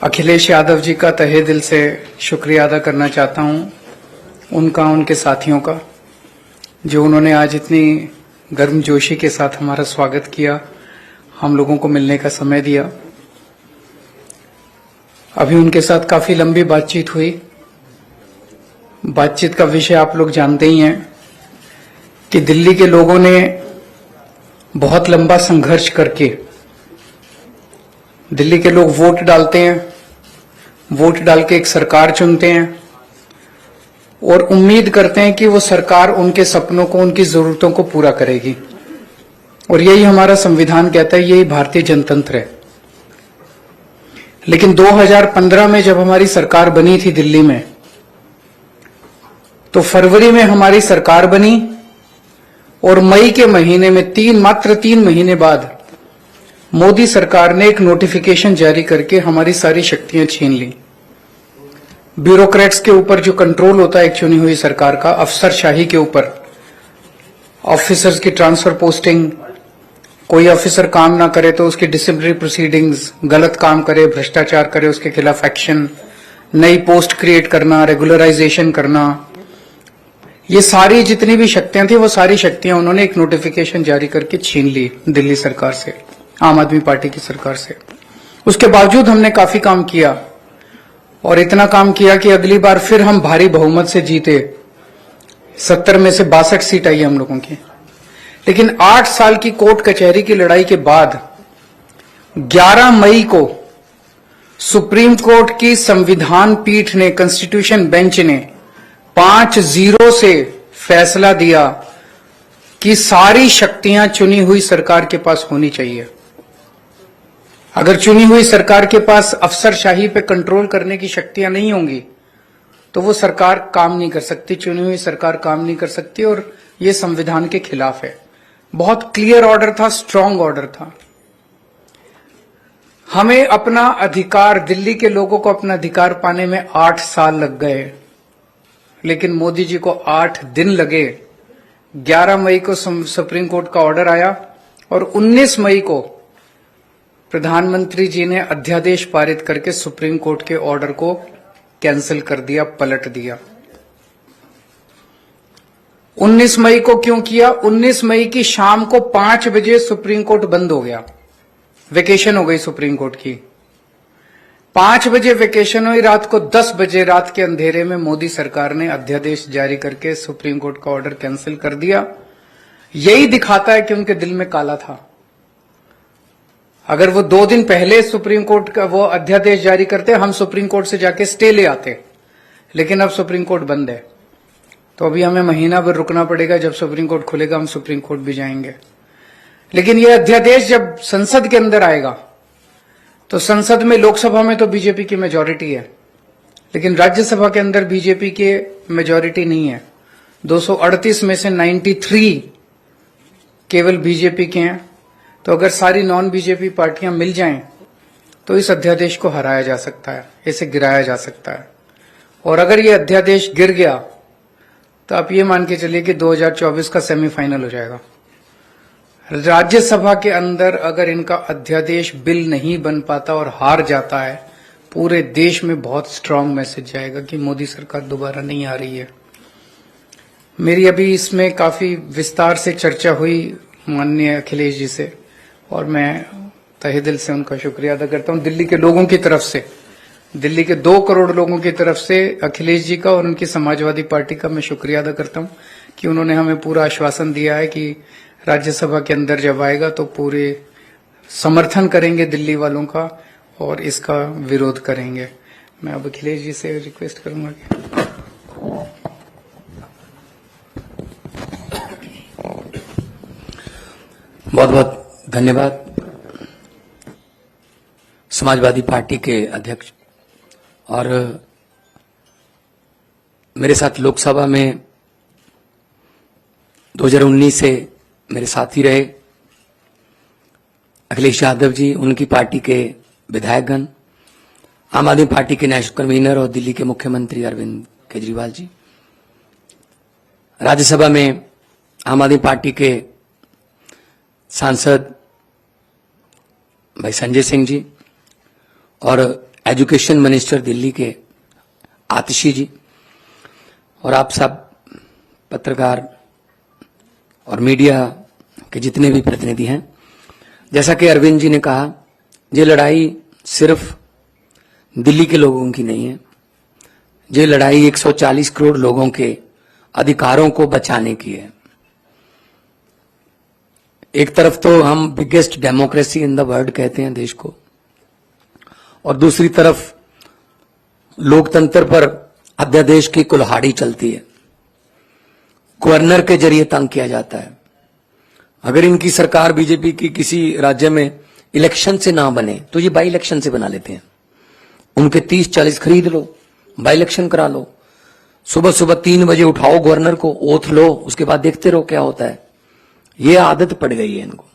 अखिलेश यादव जी का तहे दिल से शुक्रिया अदा करना चाहता हूं, उनका, उनके साथियों का, जो उन्होंने आज इतनी गर्मजोशी के साथ हमारा स्वागत किया, हम लोगों को मिलने का समय दिया। अभी उनके साथ काफी लंबी बातचीत हुई। बातचीत का विषय आप लोग जानते ही हैं कि दिल्ली के लोगों ने बहुत लंबा संघर्ष करके, दिल्ली के लोग वोट डालते हैं, वोट डाल के एक सरकार चुनते हैं और उम्मीद करते हैं कि वो सरकार उनके सपनों को, उनकी जरूरतों को पूरा करेगी। और यही हमारा संविधान कहता है, यही भारतीय जनतंत्र है। लेकिन 2015 में जब हमारी सरकार बनी थी दिल्ली में, तो फरवरी में हमारी सरकार बनी और मई के महीने में मात्र 3 महीने बाद मोदी सरकार ने एक नोटिफिकेशन जारी करके हमारी सारी शक्तियां छीन ली। ब्यूरोक्रेट्स के ऊपर जो कंट्रोल होता है एक चुनी हुई सरकार का, अफसरशाही के ऊपर, ऑफिसर्स की ट्रांसफर पोस्टिंग, कोई ऑफिसर काम ना करे तो उसकी डिसिप्लिनरी प्रोसीडिंग्स, गलत काम करे, भ्रष्टाचार करे, उसके खिलाफ एक्शन, नई पोस्ट क्रिएट करना, रेगुलराइजेशन करना, ये सारी जितनी भी शक्तियां थी वो सारी शक्तियां उन्होंने एक नोटिफिकेशन जारी करके छीन ली दिल्ली सरकार से, आम आदमी पार्टी की सरकार से। उसके बावजूद हमने काफी काम किया और इतना काम किया कि अगली बार फिर हम भारी बहुमत से जीते। 70 में से 62 सीट आई हम लोगों की। लेकिन 8 साल की कोर्ट कचहरी की लड़ाई के बाद 11 मई को सुप्रीम कोर्ट की संविधान पीठ ने, कॉन्स्टिट्यूशन बेंच ने 5-0 से फैसला दिया कि सारी शक्तियां चुनी हुई सरकार के पास होनी चाहिए। अगर चुनी हुई सरकार के पास अफसरशाही पे कंट्रोल करने की शक्तियां नहीं होंगी तो वो सरकार काम नहीं कर सकती, चुनी हुई सरकार काम नहीं कर सकती, और ये संविधान के खिलाफ है। बहुत क्लियर ऑर्डर था, स्ट्रांग ऑर्डर था। हमें अपना अधिकार, दिल्ली के लोगों को अपना अधिकार पाने में 8 साल लग गए, लेकिन मोदी जी को 8 दिन लगे। 11 मई को सुप्रीम कोर्ट का ऑर्डर आया और 19 मई को प्रधानमंत्री जी ने अध्यादेश पारित करके सुप्रीम कोर्ट के ऑर्डर को कैंसिल कर दिया, पलट दिया। 19 मई को क्यों किया? 19 मई की शाम को 5 बजे सुप्रीम कोर्ट बंद हो गया, वेकेशन हो गई सुप्रीम कोर्ट की। 5 बजे वेकेशन हुई, रात को 10 बजे रात के अंधेरे में मोदी सरकार ने अध्यादेश जारी करके सुप्रीम कोर्ट का ऑर्डर कैंसिल कर दिया। यही दिखाता है कि उनके दिल में काला था। अगर वो 2 दिन पहले सुप्रीम कोर्ट का वो अध्यादेश जारी करते, हम सुप्रीम कोर्ट से जाके स्टे ले आते, लेकिन अब सुप्रीम कोर्ट बंद है, तो अभी हमें महीना भर रुकना पड़ेगा। जब सुप्रीम कोर्ट खुलेगा हम सुप्रीम कोर्ट भी जाएंगे। लेकिन ये अध्यादेश जब संसद के अंदर आएगा, तो संसद में, लोकसभा में तो बीजेपी की मेजोरिटी है, लेकिन राज्यसभा के अंदर बीजेपी के मेजोरिटी नहीं है। 238 में से 93 केवल बीजेपी के हैं। तो अगर सारी नॉन बीजेपी पार्टियां मिल जाएं तो इस अध्यादेश को हराया जा सकता है, इसे गिराया जा सकता है। और अगर ये अध्यादेश गिर गया तो आप ये मान के चलिए कि 2024 का सेमीफाइनल हो जाएगा। राज्यसभा के अंदर अगर इनका अध्यादेश बिल नहीं बन पाता और हार जाता है, पूरे देश में बहुत स्ट्रांग मैसेज जाएगा कि मोदी सरकार दोबारा नहीं आ रही है। मेरी अभी इसमें काफी विस्तार से चर्चा हुई माननीय अखिलेश जी से, और मैं तहे दिल से उनका शुक्रिया अदा करता हूं। दिल्ली के लोगों की तरफ से, दिल्ली के 2 करोड़ लोगों की तरफ से अखिलेश जी का और उनकी समाजवादी पार्टी का मैं शुक्रिया अदा करता हूं कि उन्होंने हमें पूरा आश्वासन दिया है कि राज्यसभा के अंदर जब आएगा तो पूरे समर्थन करेंगे दिल्ली वालों का और इसका विरोध करेंगे। मैं अब अखिलेश जी से रिक्वेस्ट करूंगा कि बहुत बहुत धन्यवाद। समाजवादी पार्टी के अध्यक्ष और मेरे साथ लोकसभा में 2019 से मेरे साथी रहे अखिलेश यादव जी, उनकी पार्टी के विधायकगण, आम आदमी पार्टी के नेशनल कन्वीनर और दिल्ली के मुख्यमंत्री अरविंद केजरीवाल जी, राज्यसभा में आम आदमी पार्टी के सांसद भाई संजय सिंह जी और एजुकेशन मिनिस्टर दिल्ली के आतिशी जी और आप सब पत्रकार और मीडिया के जितने भी प्रतिनिधि हैं, जैसा कि अरविंद जी ने कहा, ये लड़ाई सिर्फ दिल्ली के लोगों की नहीं है, ये लड़ाई 140 करोड़ लोगों के अधिकारों को बचाने की है। एक तरफ तो हम biggest democracy in the world कहते हैं देश को, और दूसरी तरफ लोकतंत्र पर अध्यादेश की कुल्हाड़ी चलती है, गवर्नर के जरिए तंग किया जाता है। अगर इनकी सरकार बीजेपी की किसी राज्य में इलेक्शन से ना बने तो ये बाई इलेक्शन से बना लेते हैं। उनके 30-40 खरीद लो, बाई इलेक्शन करा लो, सुबह सुबह 3 बजे उठाओ गवर्नर को, ओथ लो, उसके बाद देखते रहो क्या होता है। ये आदत पड़ गई है इनको,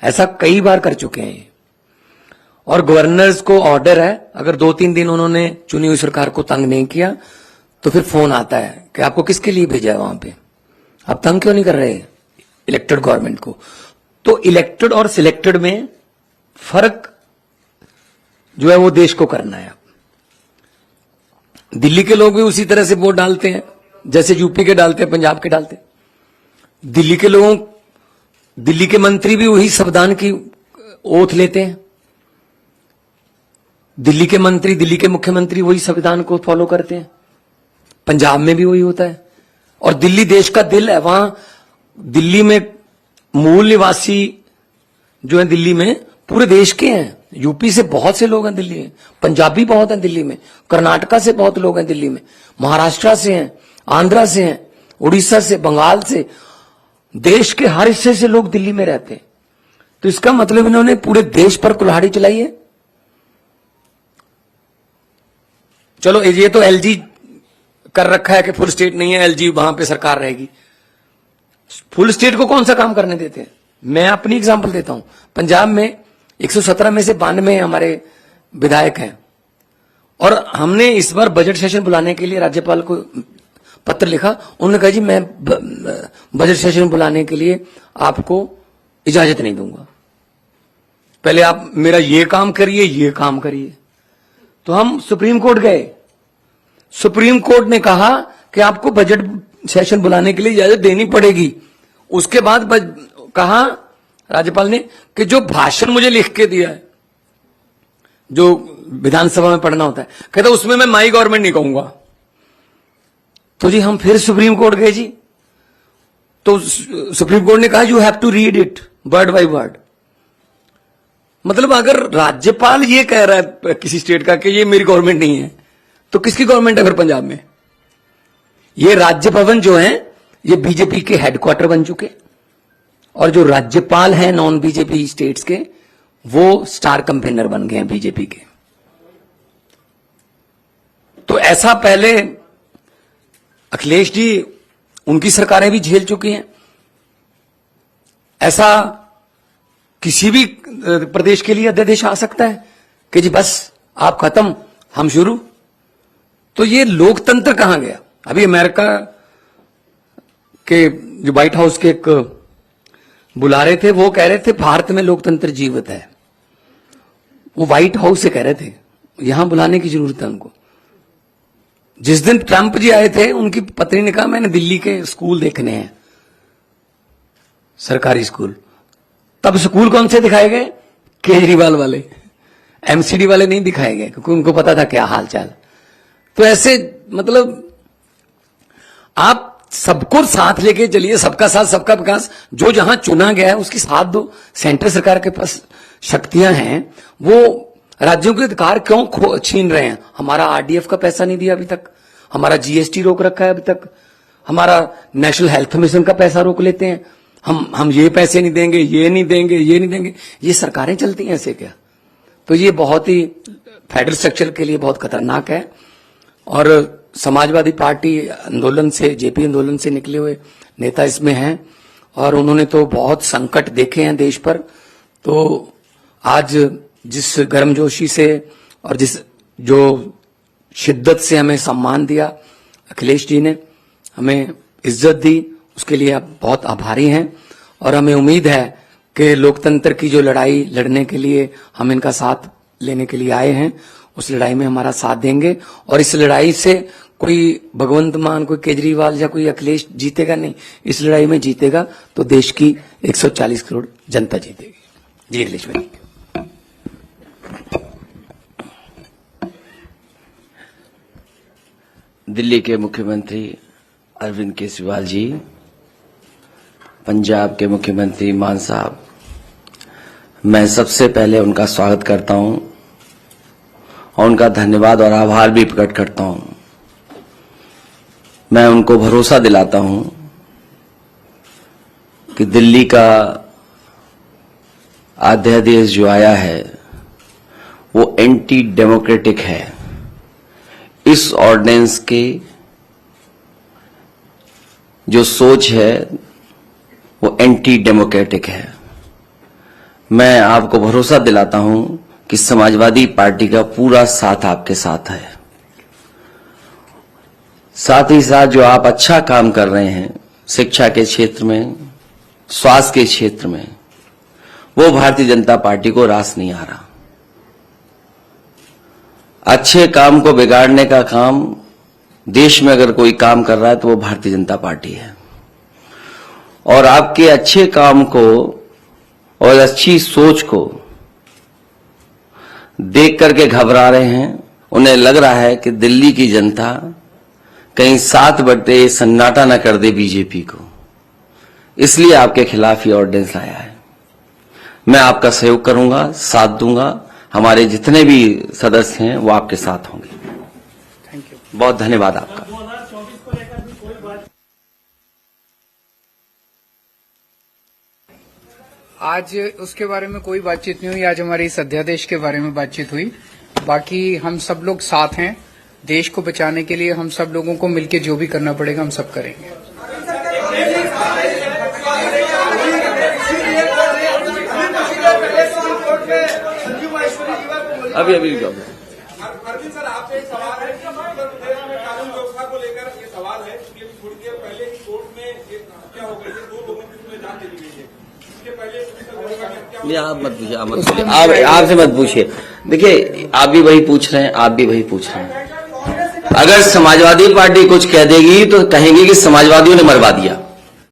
ऐसा कई बार कर चुके हैं। और गवर्नर्स को ऑर्डर है, अगर 2-3 दिन उन्होंने चुनी हुई सरकार को तंग नहीं किया तो फिर फोन आता है कि आपको किसके लिए भेजा है वहां पे, आप तंग क्यों नहीं कर रहे इलेक्टेड गवर्नमेंट को। तो इलेक्टेड और सिलेक्टेड में फर्क जो है वो देश को करना है। दिल्ली के लोग भी उसी तरह से वोट डालते हैं जैसे यूपी के डालते हैं, पंजाब के डालते हैं। दिल्ली के मंत्री भी वही संविधान की ओथ लेते हैं, दिल्ली के मंत्री, दिल्ली के मुख्यमंत्री वही संविधान को फॉलो करते हैं। पंजाब में भी वही होता है। और दिल्ली देश का दिल है, वहां दिल्ली में मूल निवासी जो है दिल्ली में पूरे देश के हैं। यूपी से बहुत से लोग हैं दिल्ली में, पंजाबी बहुत हैं दिल्ली में, कर्नाटका से बहुत लोग हैं दिल्ली में, महाराष्ट्र से हैं, आंध्रा से हैं, उड़ीसा से, बंगाल से, देश के हर हिस्से से लोग दिल्ली में रहते हैं। तो इसका मतलब इन्होंने पूरे देश पर कुल्हाड़ी चलाई है। चलो ये तो एलजी कर रखा है कि फुल स्टेट नहीं है, एलजी वहां पे सरकार रहेगी। फुल स्टेट को कौन सा काम करने देते हैं। मैं अपनी एग्जांपल देता हूं, पंजाब में 117 में से 92 हमारे विधायक हैं, और हमने इस बार बजट सेशन बुलाने के लिए राज्यपाल को पत्र लिखा। उन्होंने कहा जी मैं बजट सेशन बुलाने के लिए आपको इजाजत नहीं दूंगा, पहले आप मेरा ये काम करिए, ये काम करिए। तो हम सुप्रीम कोर्ट गए, सुप्रीम कोर्ट ने कहा कि आपको बजट सेशन बुलाने के लिए इजाजत देनी पड़ेगी। उसके बाद कहा राज्यपाल ने कि जो भाषण मुझे लिख के दिया है, जो विधानसभा में पढ़ना होता है, कहता उसमें मैं माई गवर्नमेंट नहीं कहूंगा। तो जी हम फिर सुप्रीम कोर्ट गए जी, तो सुप्रीम कोर्ट ने कहा you have to read it word by word. मतलब अगर राज्यपाल ये कह रहा है किसी स्टेट का कि ये मेरी गवर्नमेंट नहीं है, तो किसकी गवर्नमेंट है फिर पंजाब में। ये राज्य भवन जो है ये बीजेपी के हेडक्वार्टर बन चुके, और जो राज्यपाल हैं नॉन बीजेपी स्टेट्स के वो स्टार कैंपेनर बन गए हैं बीजेपी के। तो ऐसा पहले अखिलेश जी, उनकी सरकारें भी झेल चुकी हैं। ऐसा किसी भी प्रदेश के लिए अध्यादेश आ सकता है कि जी बस आप खत्म हम शुरू। तो ये लोकतंत्र कहां गया। अभी अमेरिका के जो व्हाइट हाउस के एक बुला रहे थे, वो कह रहे थे भारत में लोकतंत्र जीवित है। वो व्हाइट हाउस से कह रहे थे, यहां बुलाने की जरूरत है उनको। जिस दिन ट्रंप जी आए थे, उनकी पत्नी ने कहा मैंने दिल्ली के स्कूल देखने हैं, सरकारी स्कूल। तब स्कूल कौन से दिखाए गए, केजरीवाल वाले, एमसीडी वाले नहीं दिखाए गए, क्योंकि उनको पता था क्या हालचाल। तो ऐसे मतलब आप सबको साथ लेके चलिए, सबका साथ सबका विकास। जो जहां चुना गया है उसकी साथ दो। सेंट्रल सरकार के पास शक्तियां हैं, वो राज्यों के अधिकार क्यों छीन रहे हैं। हमारा आरडीएफ का पैसा नहीं दिया अभी तक, हमारा जीएसटी रोक रखा है अभी तक, हमारा नेशनल हेल्थ मिशन का पैसा रोक लेते हैं। हम ये पैसे नहीं देंगे, ये नहीं देंगे, ये नहीं देंगे। ये सरकारें चलती हैं ऐसे क्या। तो ये बहुत ही फेडरल स्ट्रक्चर के लिए बहुत खतरनाक है। और समाजवादी पार्टी आंदोलन से, जेपी आंदोलन से निकले हुए नेता इसमें हैं, और उन्होंने तो बहुत संकट देखे हैं देश पर। तो आज जिस गर्मजोशी से और जिस जो शिद्दत से हमें सम्मान दिया अखिलेश जी ने, हमें इज्जत दी, उसके लिए आप बहुत आभारी हैं। और हमें उम्मीद है कि लोकतंत्र की जो लड़ाई लड़ने के लिए हम इनका साथ लेने के लिए आए हैं, उस लड़ाई में हमारा साथ देंगे। और इस लड़ाई से कोई भगवंत मान, कोई केजरीवाल या कोई अखिलेश जीतेगा नहीं, इस लड़ाई में जीतेगा तो देश की 140 करोड़ जनता जीतेगी। जी अखिलेश भाई। दिल्ली के मुख्यमंत्री अरविंद केजरीवाल जी, पंजाब के मुख्यमंत्री मान साहब, मैं सबसे पहले उनका स्वागत करता हूं और उनका धन्यवाद और आभार भी प्रकट करता हूं। मैं उनको भरोसा दिलाता हूं कि दिल्ली का अध्यादेश जो आया है वो एंटी डेमोक्रेटिक है। इस ऑर्डिनेंस के जो सोच है वो एंटी डेमोक्रेटिक है। मैं आपको भरोसा दिलाता हूं कि समाजवादी पार्टी का पूरा साथ आपके साथ है। साथ ही साथ जो आप अच्छा काम कर रहे हैं शिक्षा के क्षेत्र में, स्वास्थ्य के क्षेत्र में, वो भारतीय जनता पार्टी को रास नहीं आ रहा। अच्छे काम को बिगाड़ने का काम देश में अगर कोई काम कर रहा है तो वो भारतीय जनता पार्टी है। और आपके अच्छे काम को और अच्छी सोच को देख करके घबरा रहे हैं। उन्हें लग रहा है कि दिल्ली की जनता कहीं 7 बटे सन्नाटा न कर दे बीजेपी को, इसलिए आपके खिलाफ ये ऑर्डिनेंस लाया है। मैं आपका सहयोग करूंगा, साथ दूंगा। हमारे जितने भी सदस्य हैं वो आपके साथ होंगे। Thank you. बहुत धन्यवाद आपका। आज उसके बारे में कोई बातचीत नहीं हुई। आज हमारी इस अध्यादेश के बारे में बातचीत हुई। बाकी हम सब लोग साथ हैं। देश को बचाने के लिए हम सब लोगों को मिलकर जो भी करना पड़ेगा हम सब करेंगे। अभी अरविंद सर, आपसे एक सवाल है। कानून व्यवस्था को लेकर ये सवाल है कि थोड़ी देर पहले ही कोर्ट में एक हत्या हो गई है, 2 लोगों की उसमें जान दे दी गई है। इसके पहले आप मत पूछिए, आप आपसे मत पूछिए। देखिए, आप भी वही पूछ रहे हैं, आप भी वही पूछ रहे हैं। अगर समाजवादी पार्टी कुछ कह देगी तो कहेंगे कि समाजवादियों ने मरवा दिया।